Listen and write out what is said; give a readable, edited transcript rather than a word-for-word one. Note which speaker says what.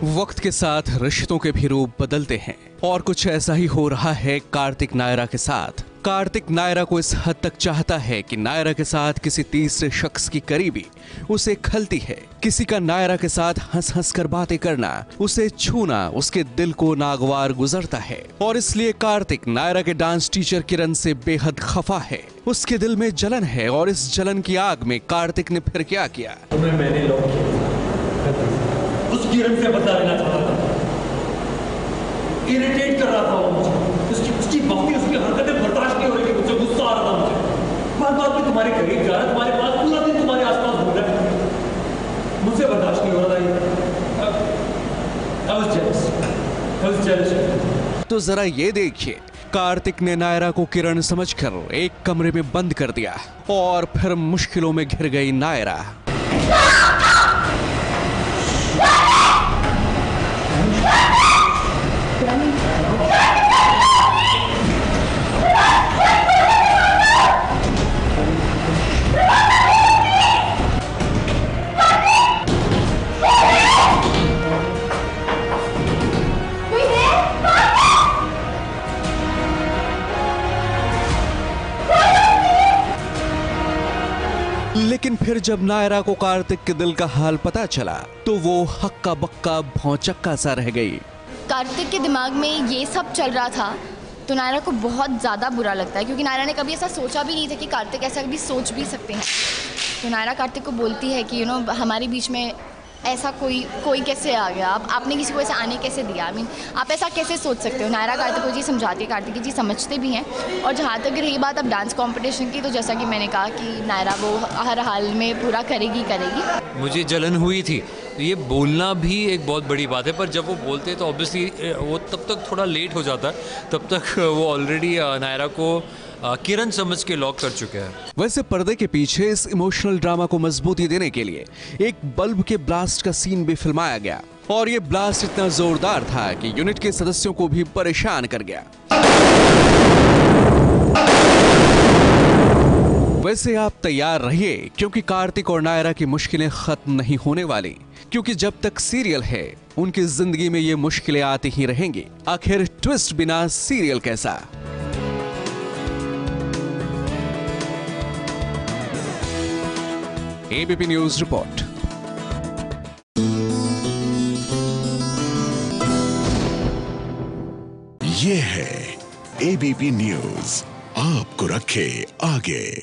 Speaker 1: वक्त के साथ रिश्तों के भी रूप बदलते हैं और कुछ ऐसा ही हो रहा है कार्तिक नायरा के साथ। कार्तिक नायरा को इस हद तक चाहता है कि नायरा के साथ किसी तीसरे शख्स की करीबी उसे खलती है। किसी का नायरा के साथ हंस हंस कर बातें करना, उसे छूना उसके दिल को नागवार गुजरता है और इसलिए कार्तिक नायरा के डांस टीचर किरण से बेहद खफा है। उसके दिल में जलन है और इस जलन की आग में कार्तिक ने फिर क्या किया।
Speaker 2: तुम्हें मैंने लॉक किया, उस किरण से बदला लेना चाहता था, इरिटेट कर रहा था वो मुझे, उसकी बातें, उसकी हरकतें बर्दाश्त नहीं हो रही थी, मुझे गुस्सा आ रहा था मुझे। बार बार तुम्हारे करीब जा रहा है, तुम्हारे पास पूरा दिन तुम्हारे आसपास घूम रहा है, मुझसे बर्दाश्त नहीं हो रहा था ये। I was jealous।
Speaker 1: तो जरा ये देखिए, कार्तिक ने नायरा को किरण समझकर एक कमरे में बंद कर दिया और फिर मुश्किलों में घिर गई नायरा। लेकिन फिर जब नायरा को कार्तिक के दिल का हाल पता चला तो वो हक्का बक्का भौचक्का सा रह गई।
Speaker 3: कार्तिक के दिमाग में ये सब चल रहा था तो नायरा को बहुत ज़्यादा बुरा लगता है, क्योंकि नायरा ने कभी ऐसा सोचा भी नहीं था कि कार्तिक ऐसा कभी सोच भी सकते हैं। तो नायरा कार्तिक को बोलती है कि हमारे बीच में ऐसा कोई कैसे आ गया, आपने किसी को ऐसा आने कैसे दिया, आप ऐसा कैसे सोच सकते हो। नायरा कार्तिक को जी समझाती है, कार्तिक जी समझते भी हैं। और जहाँ तक रही बात अब डांस कंपटीशन की, तो जैसा कि मैंने कहा कि नायरा वो हर हाल में पूरा करेगी।
Speaker 4: मुझे जलन हुई थी, तो ये बोलना भी एक बहुत बड़ी बात है, पर जब वो बोलते हैं तो ऑब्वियसली वो तब तक थोड़ा लेट हो जाता है, तब तक वो ऑलरेडी नायरा को किरण समझ के लॉक कर चुके हैं।
Speaker 1: वैसे पर्दे के पीछे इस इमोशनल ड्रामा को मजबूती देने के लिए एक बल्ब के ब्लास्ट का सीन भी फिल्माया गया और ये ब्लास्ट इतना जोरदार था कि यूनिट के सदस्यों को भी परेशान कर गया। वैसे आप तैयार रहिए, क्योंकि कार्तिक और नायरा की मुश्किलें खत्म नहीं होने वाली, क्योंकि जब तक सीरियल है उनकी जिंदगी में ये मुश्किलें आती ही रहेंगी। आखिर ट्विस्ट बिना सीरियल कैसा। ABP news report.
Speaker 5: ये है एबीपी न्यूज, आपको रखे आगे।